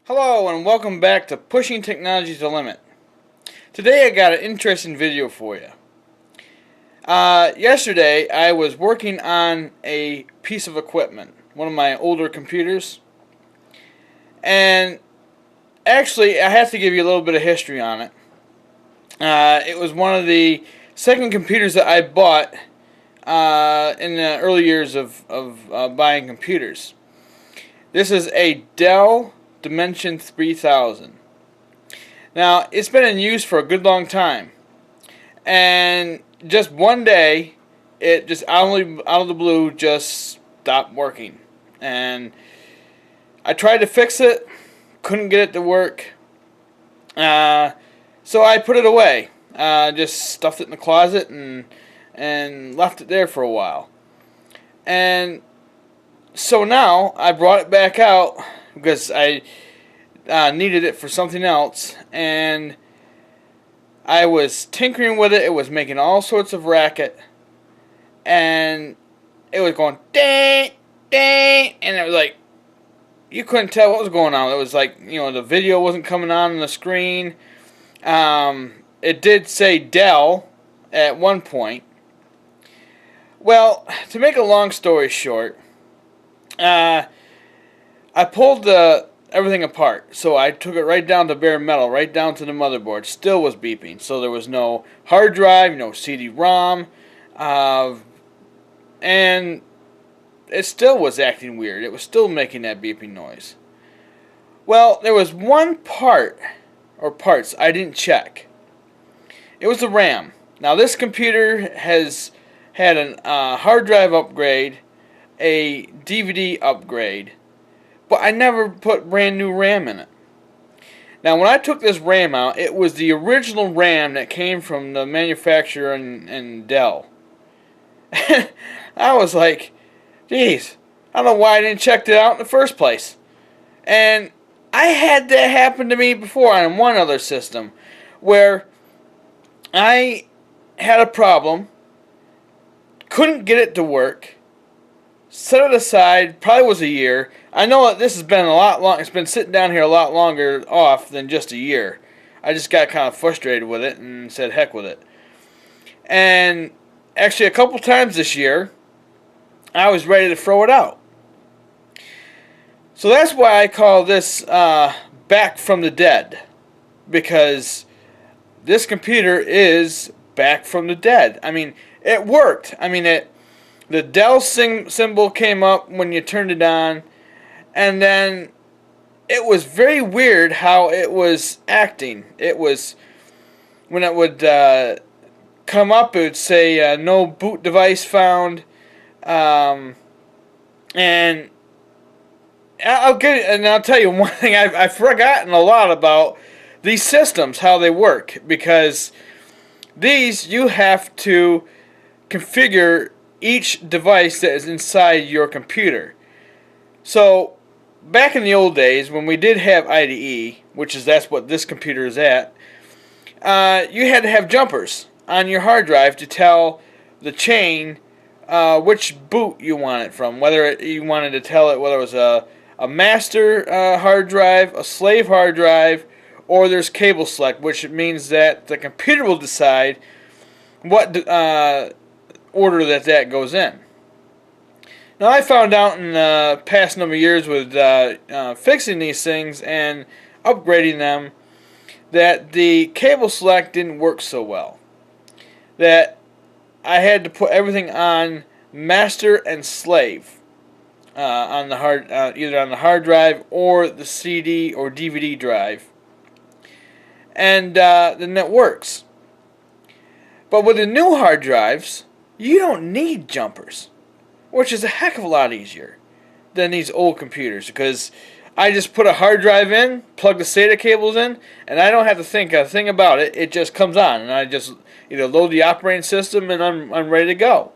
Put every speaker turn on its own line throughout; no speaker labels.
Hello and welcome back to Pushing Technology to the Limit. Today I got an interesting video for you. Yesterday I was working on a piece of equipment, one of my older computers, and actually I have to give you a little bit of history on it. It was one of the second computers that I bought in the early years of buying computers. This is a Dell Dimension 3000. Now, it's been in use for a good long time, and just one day, it just out of the blue just stopped working. And I tried to fix it, couldn't get it to work, so I put it away. Just stuffed it in the closet and left it there for a while. And so now I brought it back out because I needed it for something else, and I was tinkering with it. It was making all sorts of racket, and it was going dang, dang, and it was like you couldn't tell what was going on. It was like, the video wasn't coming on the screen. It did say Dell at one point. Well, to make a long story short, I pulled everything apart. So I took it right down to bare metal, right down to the motherboard. Still was beeping. So there was no hard drive, no CD-ROM, and it still was acting weird. It was still making that beeping noise. Well, there was one part, or parts, I didn't check. It was the RAM. Now this computer has had a hard drive upgrade, a DVD upgrade, but I never put brand new RAM in it. Now when I took this RAM out, it was the original RAM that came from the manufacturer in Dell. I was like, geez, I don't know why I didn't check it out in the first place. And I had that happen to me before on one other system where I had a problem, couldn't get it to work, set it aside, probably was a year. I know that this has been a lot long. It's been sitting down here a lot longer off than just a year. I just got kind of frustrated with it and said heck with it. And actually a couple times this year, I was ready to throw it out. So that's why I call this back from the dead. Because this computer is back from the dead. I mean, it worked. I mean, the Dell symbol came up when you turned it on, and then it was very weird how it was acting. It was, when it would come up, it would say no boot device found, and I'll tell you one thing. I've forgotten a lot about these systems, how they work, because these you have to configure each device that is inside your computer. So back in the old days when we did have IDE, that's what this computer is at, you had to have jumpers on your hard drive to tell the chain which boot you want it from, whether you wanted to tell it whether it was a master hard drive, a slave hard drive, or there's cable select, which means that the computer will decide what order that goes in. Now I found out in the past number of years with fixing these things and upgrading them that the cable select didn't work so well. That I had to put everything on master and slave on the either on the hard drive or the CD or DVD drive, and then that works. But with the new hard drives, you don't need jumpers, which is a heck of a lot easier than these old computers, because I just put a hard drive in, plug the SATA cables in, and I don't have to think a thing about it. It just comes on, and I just either load the operating system and I'm ready to go.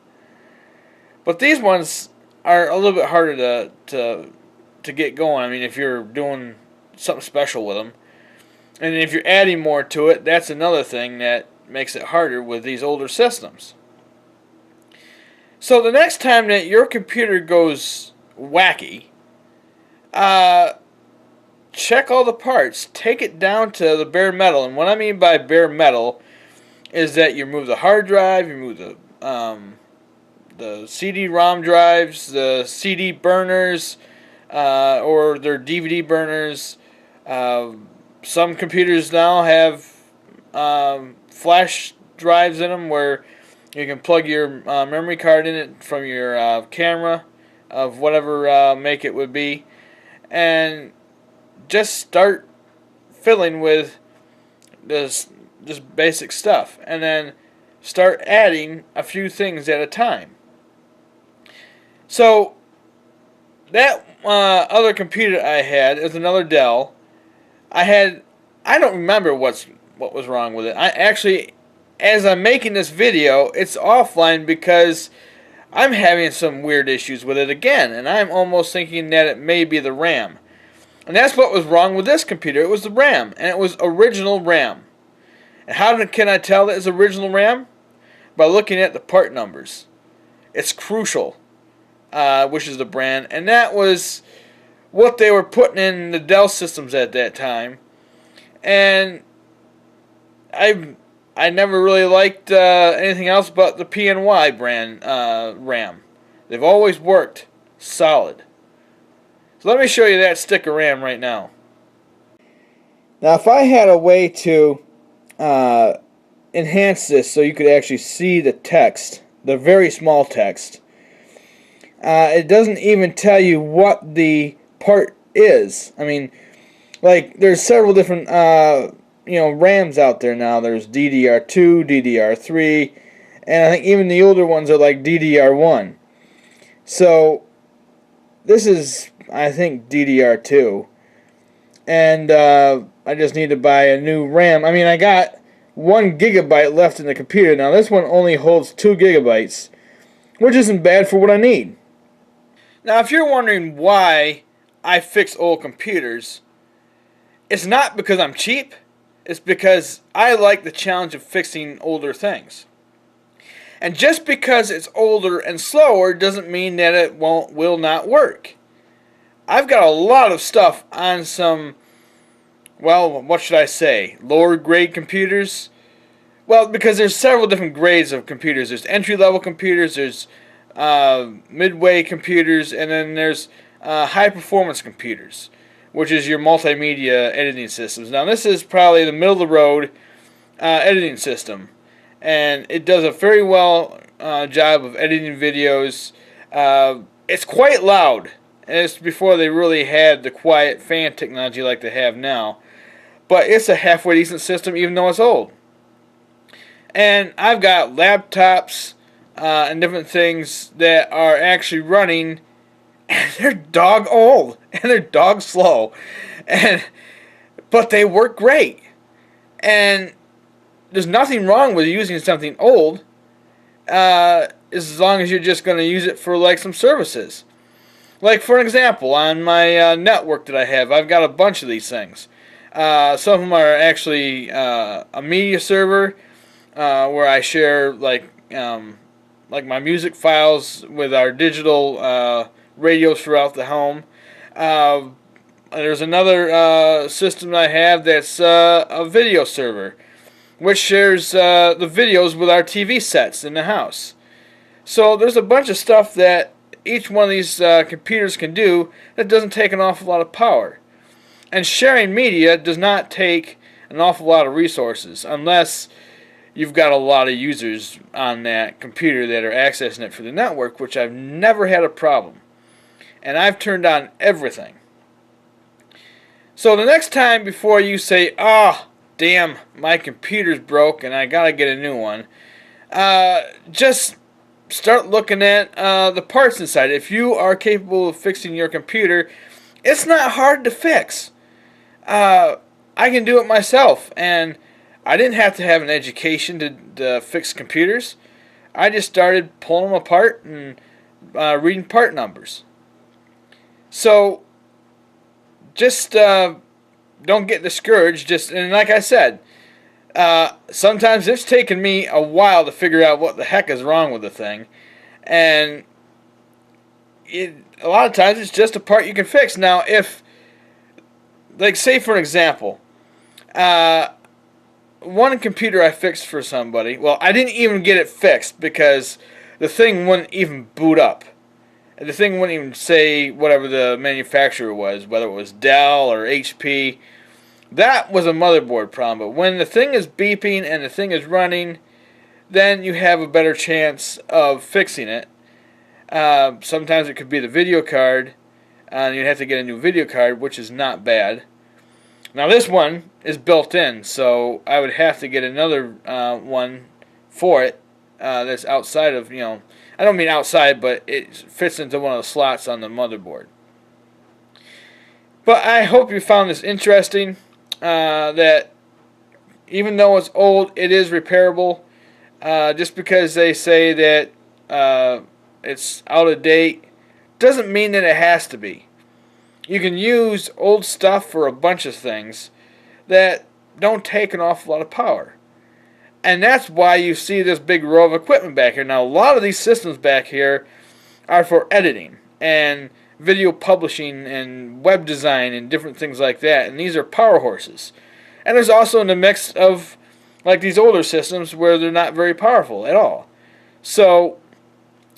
But these ones are a little bit harder to get going. I mean, if you're doing something special with them, and if you're adding more to it, that's another thing that makes it harder with these older systems. So the next time that your computer goes wacky, check all the parts, take it down to the bare metal. And what I mean by bare metal is that you remove the hard drive, you remove the CD-ROM drives, the CD burners, or their DVD burners. Some computers now have flash drives in them where you can plug your memory card in it from your camera of whatever make it would be, and just start filling with this just basic stuff, and then start adding a few things at a time. So that other computer I had is another Dell. I don't remember what was wrong with it. I actually, as I'm making this video, it's offline because I'm having some weird issues with it again, and I'm almost thinking that it may be the RAM. And that's what was wrong with this computer. It was the RAM, and it was original RAM. And how can I tell that it's original RAM? By looking at the part numbers. It's Crucial, which is the brand, and that was what they were putting in the Dell systems at that time. And I never really liked anything else but the PNY brand RAM. They've always worked solid. So let me show you that stick of RAM right now. Now if I had a way to enhance this so you could actually see the text, the very small text, it doesn't even tell you what the part is. I mean, like, there's several different RAMs out there now. There's DDR2, DDR3, and I think even the older ones are like DDR1. So this is, I think, DDR2, and I just need to buy a new RAM. I mean, I got 1 gigabyte left in the computer. Now this one only holds 2 gigabytes, which isn't bad for what I need. Now if you're wondering why I fix old computers, it's not because I'm cheap. It's because I like the challenge of fixing older things. And just because it's older and slower doesn't mean that it will not work. I've got a lot of stuff on some, well, what should I say, lower grade computers. Well, because there's several different grades of computers. There's entry-level computers, there's midway computers, and then there's high-performance computers, which is your multimedia editing systems. Now this is probably the middle-of-the-road editing system, and it does a very well job of editing videos. It's quite loud, and it's before they really had the quiet fan technology like they have now, but it's a halfway decent system even though it's old. And I've got laptops and different things that are actually running, and they're dog old and they're dog slow, but they work great. And there's nothing wrong with using something old, as long as you're just going to use it for like some services. Like for an example, on my network that I have, I've got a bunch of these things. Some of them are actually a media server where I share like my music files with our digital radios throughout the home. There's another system I have that's a video server, which shares the videos with our TV sets in the house. So there's a bunch of stuff that each one of these computers can do that doesn't take an awful lot of power. And sharing media does not take an awful lot of resources unless you've got a lot of users on that computer that are accessing it for the network, which I've never had a problem. And I've turned on everything. So the next time before you say, "Ah, oh, damn, my computer's broke and I gotta get a new one," just start looking at the parts inside. If you are capable of fixing your computer, it's not hard to fix. I can do it myself, and I didn't have to have an education to fix computers. I just started pulling them apart and reading part numbers. So just don't get discouraged. And like I said, sometimes it's taken me a while to figure out what the heck is wrong with the thing, and a lot of times it's just a part you can fix. Now, if like say for example, uh, one computer I fixed for somebody. Well, I didn't even get it fixed because the thing wouldn't even boot up. The thing wouldn't even say whatever the manufacturer was, whether it was Dell or HP. That was a motherboard problem. But when the thing is beeping and the thing is running, then you have a better chance of fixing it. Sometimes it could be the video card, and you'd have to get a new video card, which is not bad. Now this one is built in, so I would have to get another one for it that's outside of, I don't mean outside, but it fits into one of the slots on the motherboard. But I hope you found this interesting, that even though it's old, it is repairable. Just because they say that it's out of date doesn't mean that it has to be. You can use old stuff for a bunch of things that don't take an awful lot of power. And that's why you see this big row of equipment back here. Now, a lot of these systems back here are for editing and video publishing and web design and different things like that. And these are power horses. And there's also in the mix of like these older systems where they're not very powerful at all. So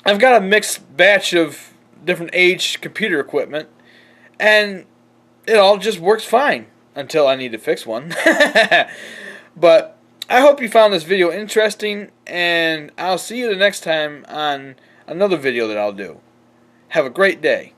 I've got a mixed batch of different age computer equipment, and it all just works fine until I need to fix one. But I hope you found this video interesting, and I'll see you the next time on another video that I'll do. Have a great day.